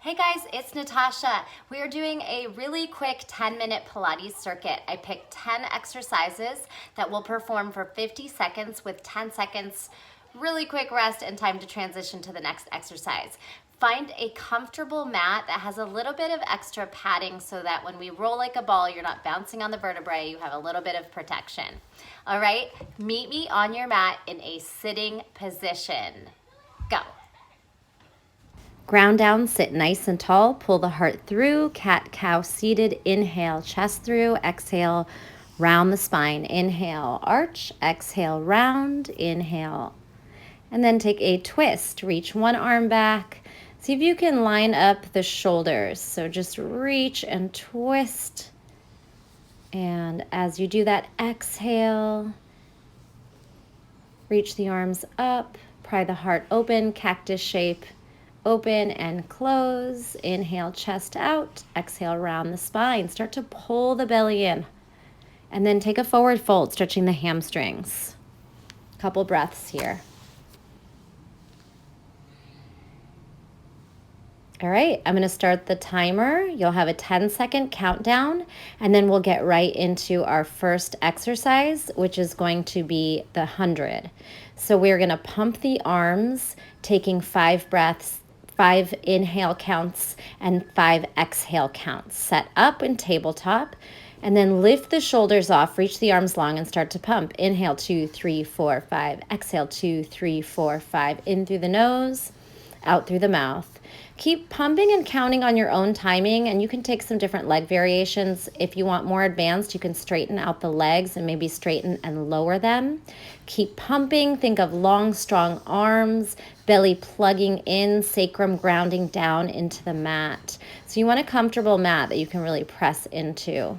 Hey guys, it's Natasha. We are doing a really quick 10-minute Pilates circuit. I picked 10 exercises that we'll perform for 50 seconds with 10 seconds really quick rest and time to transition to the next exercise. Find a comfortable mat that has a little bit of extra padding so that when we roll like a ball, you're not bouncing on the vertebrae, you have a little bit of protection. All right, meet me on your mat in a sitting position. Go. Ground down, sit nice and tall, pull the heart through, cat-cow seated, inhale, chest through, exhale, round the spine, inhale, arch, exhale, round, inhale. And then take a twist, reach one arm back. See if you can line up the shoulders. So just reach and twist. And as you do that, exhale, reach the arms up, pry the heart open, cactus shape. Open and close. Inhale, chest out. Exhale, round the spine. Start to pull the belly in. And then take a forward fold, stretching the hamstrings. Couple breaths here. All right, I'm going to start the timer. You'll have a 10-second countdown, and then we'll get right into our first exercise, which is going to be the 100. So we're going to pump the arms, taking 5 breaths, 5 inhale counts and 5 exhale counts. Set up in tabletop and then lift the shoulders off, reach the arms long and start to pump. Inhale, 2, 3, 4, 5. Exhale, 2, 3, 4, 5. In through the nose, out through the mouth. Keep pumping and counting on your own timing, and you can take some different leg variations. If you want more advanced, you can straighten out the legs and maybe straighten and lower them. Keep pumping. Think of long, strong arms, belly plugging in, sacrum grounding down into the mat. So you want a comfortable mat that you can really press into.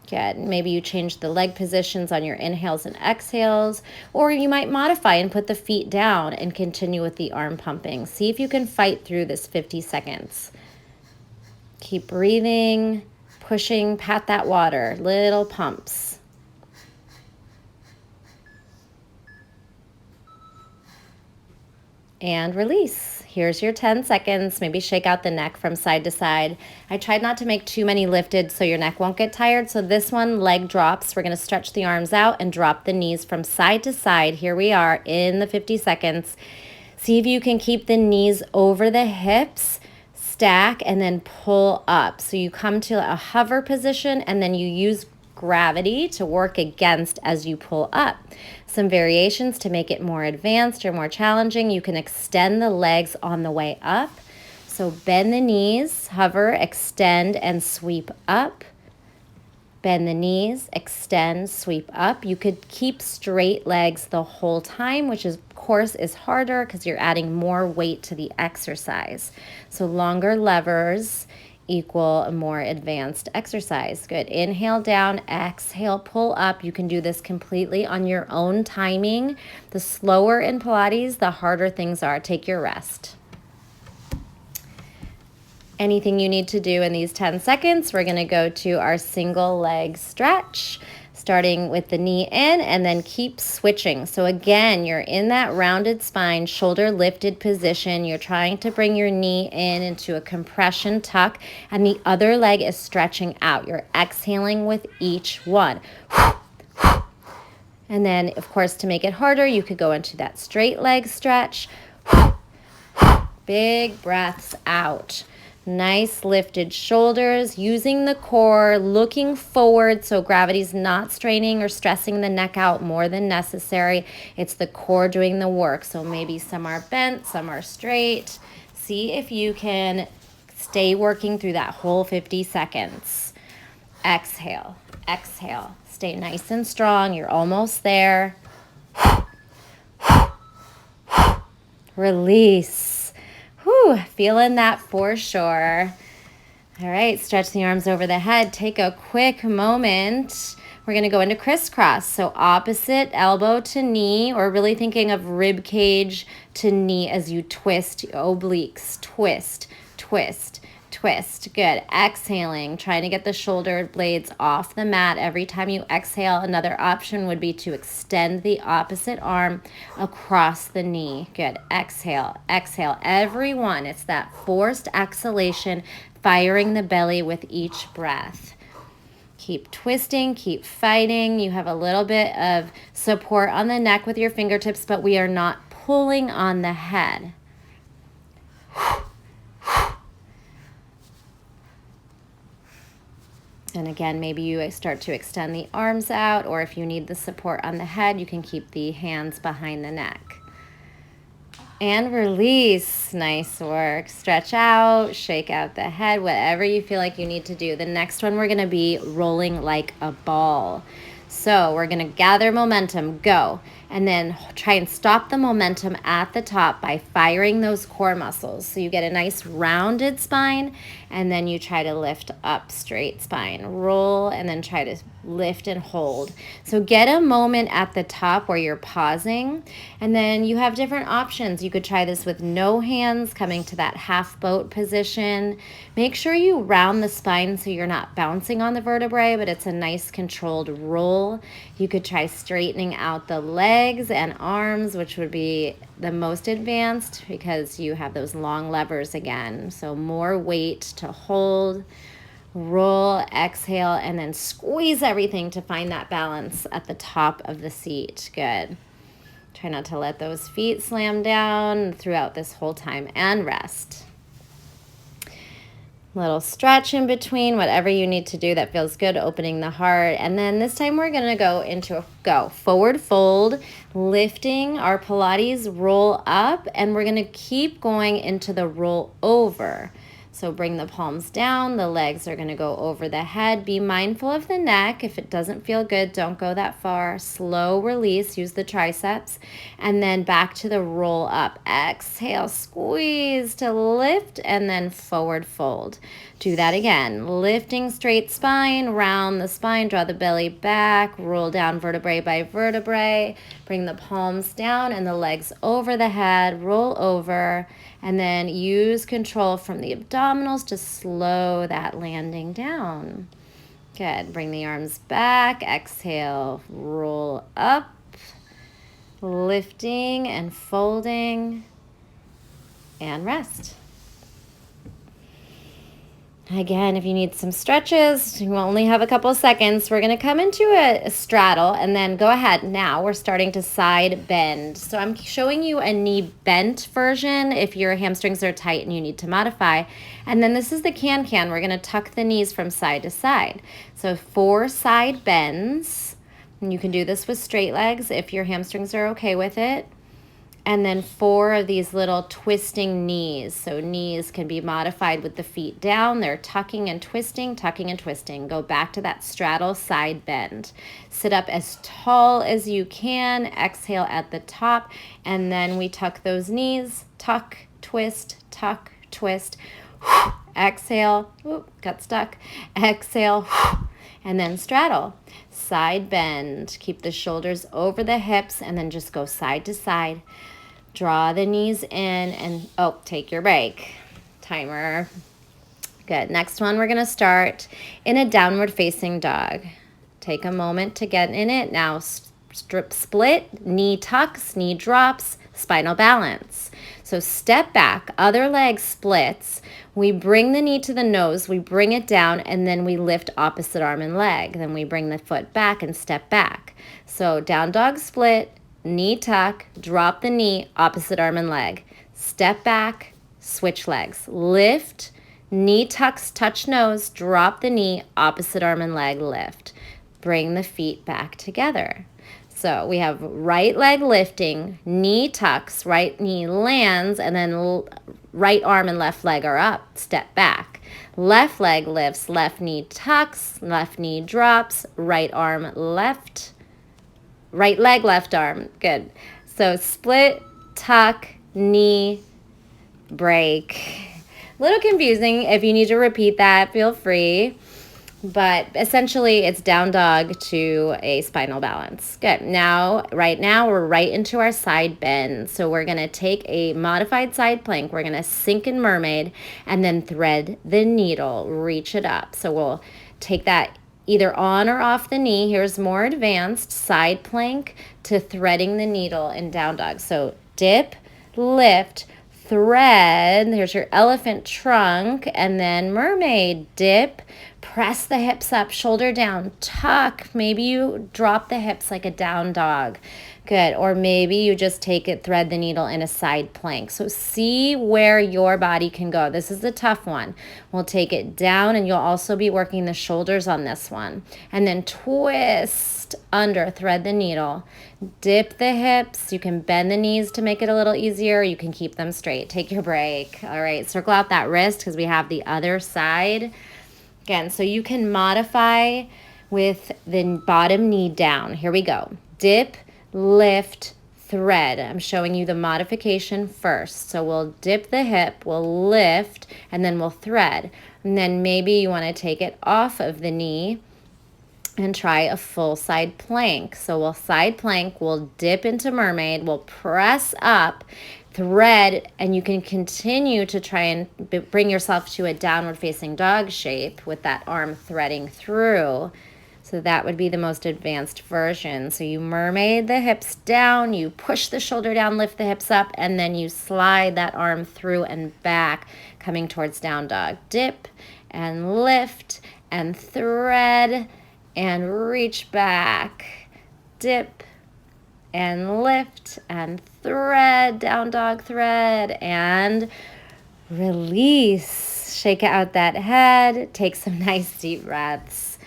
Good. Maybe you change the leg positions on your inhales and exhales, or you might modify and put the feet down and continue with the arm pumping. See if you can fight through this 50 seconds. Keep breathing, pushing, pat that water, little pumps. And release. Here's your 10 seconds. Maybe shake out the neck from side to side. I tried not to make too many lifted so your neck won't get tired. So this one, leg drops. We're going to stretch the arms out and drop the knees from side to side. Here we are in the 50 seconds. See if you can keep the knees over the hips, stack, and then pull up. So you come to a hover position and then you use gravity to work against as you pull up. Some variations to make it more advanced or more challenging. You can extend the legs on the way up. So bend the knees, hover, extend, and sweep up. Bend the knees, extend, sweep up. You could keep straight legs the whole time, which of course is harder because you're adding more weight to the exercise. So longer levers equal a more advanced exercise. Good. Inhale down, exhale, pull up. You can do this completely on your own timing. The slower in Pilates, the harder things are. Take your rest. Anything you need to do in these 10 seconds, we're going to go to our single leg stretch, starting with the knee in and then keep switching. So again, you're in that rounded spine, shoulder lifted position. You're trying to bring your knee in into a compression tuck and the other leg is stretching out. You're exhaling with each one. And then, of course, to make it harder, you could go into that straight leg stretch. Big breaths out. Nice lifted shoulders, using the core, looking forward so gravity's not straining or stressing the neck out more than necessary. It's the core doing the work. So maybe some are bent, some are straight. See if you can stay working through that whole 50 seconds. Exhale, exhale. Stay nice and strong. You're almost there. Release. Whew, feeling that for sure. All right, stretch the arms over the head. Take a quick moment. We're going to go into Criss Cross. So opposite elbow to knee, or really thinking of rib cage to knee as you twist obliques. Twist, twist, twist. Good. Exhaling, trying to get the shoulder blades off the mat. Every time you exhale, another option would be to extend the opposite arm across the knee. Good. Exhale, exhale. Everyone, it's that forced exhalation, firing the belly with each breath. Keep twisting, keep fighting. You have a little bit of support on the neck with your fingertips, but we are not pulling on the head. And again, maybe you start to extend the arms out, or if you need the support on the head, you can keep the hands behind the neck. And release. Nice work. Stretch out, shake out the head, whatever you feel like you need to do. The next one, we're going to be rolling like a ball. So we're going to gather momentum, go, and then try and stop the momentum at the top by firing those core muscles. So you get a nice rounded spine, and then you try to lift up, straight spine, roll, and then try to lift and hold. So get a moment at the top where you're pausing, and then you have different options. You could try this with no hands, coming to that half boat position. Make sure you round the spine so you're not bouncing on the vertebrae, but it's a nice controlled roll. You could try straightening out the legs and arms, which would be the most advanced because you have those long levers again. So more weight to hold. Roll, exhale, and then squeeze everything to find that balance at the top of the seat. Good. Try not to let those feet slam down throughout this whole time, and rest. Little stretch in between, whatever you need to do that feels good, opening the heart. And then this time we're going to go into a forward fold, lifting our Pilates roll up, and we're going to keep going into the roll over. So bring the palms down, the legs are going to go over the head. Be mindful of the neck. If it doesn't feel good, don't go that far. Slow release, use the triceps, and then back to the roll up. Exhale, squeeze to lift, and then forward fold. Do that again. Lifting straight spine, round the spine, draw the belly back, roll down vertebrae by vertebrae. Bring the palms down and the legs over the head, roll over, and then use control from the abdominals to slow that landing down. Good. Bring the arms back. Exhale. Roll up. Lifting and folding. And rest. Again, if you need some stretches, you only have a couple of seconds. We're going to come into a straddle, and then go ahead. Now we're starting to side bend. So I'm showing you a knee bent version if your hamstrings are tight and you need to modify. And then this is the can-can. We're going to tuck the knees from side to side. So 4 side bends. And you can do this with straight legs if your hamstrings are okay with it. And then 4 of these little twisting knees. So knees can be modified with the feet down. They're tucking and twisting, tucking and twisting. Go back to that straddle side bend. Sit up as tall as you can. Exhale at the top. And then we tuck those knees. Tuck, twist, tuck, twist. Exhale. Oop, got stuck. Exhale. And then straddle. Side bend. Keep the shoulders over the hips and then just go side to side. Draw the knees in and, take your break. Timer. Good. Next one, we're going to start in a downward facing dog. Take a moment to get in it. Now split, knee tucks, knee drops, spinal balance. So step back, other leg splits. We bring the knee to the nose, we bring it down, and then we lift opposite arm and leg. Then we bring the foot back and step back. So down dog split, knee tuck, drop the knee, opposite arm and leg. Step back, switch legs. Lift, knee tucks, touch nose, drop the knee, opposite arm and leg, lift. Bring the feet back together. So we have right leg lifting, knee tucks, right knee lands, and then right arm and left leg are up, step back. Left leg lifts, left knee tucks, left knee drops, right arm left, right leg, left arm. Good. So split, tuck, knee, break. Little confusing. If you need to repeat that, feel free. But essentially it's down dog to a spinal balance. Good. Now, right now, we're right into our side bend. So we're going to take a modified side plank. We're going to sink in mermaid and then thread the needle, reach it up. So we'll take that either on or off the knee. Here's more advanced side plank to threading the needle in down dog. So dip, lift, thread. Here's your elephant trunk, and then mermaid. Dip, press the hips up, shoulder down, tuck. Maybe you drop the hips like a down dog. Good. Or maybe you just take it, thread the needle in a side plank. So see where your body can go. This is the tough one. We'll take it down, and you'll also be working the shoulders on this one. And then twist under, thread the needle. Dip the hips. You can bend the knees to make it a little easier. You can keep them straight. Take your break. All right, circle out that wrist because we have the other side. Again, so you can modify with the bottom knee down. Here we go. Dip, lift, thread. I'm showing you the modification first. So we'll dip the hip, we'll lift, and then we'll thread. And then maybe you want to take it off of the knee and try a full side plank. So we'll side plank, we'll dip into mermaid, we'll press up, thread, and you can continue to try and bring yourself to a downward facing dog shape with that arm threading through. So that would be the most advanced version. So you mermaid the hips down, you push the shoulder down, lift the hips up, and then you slide that arm through and back, coming towards down dog. Dip and lift and thread and reach back. Dip and lift and thread, down dog thread, and release. Shake out that head, take some nice deep breaths.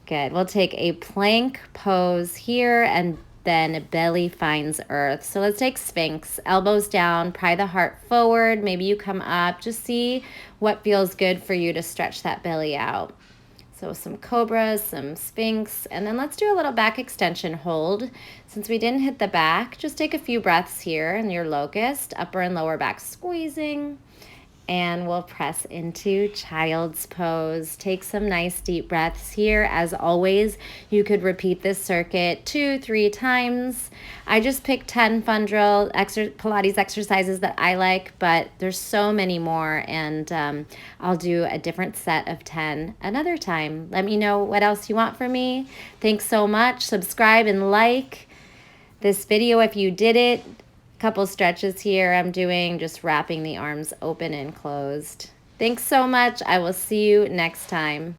Good. We'll take a plank pose here, and then belly finds earth. So let's take Sphinx, elbows down, pry the heart forward. Maybe you come up. Just see what feels good for you to stretch that belly out. So some cobras, some Sphinx, and then let's do a little back extension hold. Since we didn't hit the back, just take a few breaths here in your locust, upper and lower back squeezing. And we'll press into child's pose. Take some nice deep breaths here. As always, you could repeat this circuit 2-3 times. I just picked 10 fun drill Pilates exercises that I like, but there's so many more, and I'll do a different set of 10 another time. Let me know what else you want from me. Thanks so much. Subscribe and like this video if you did it. Couple stretches here I'm doing, just wrapping the arms open and closed. Thanks so much. I will see you next time.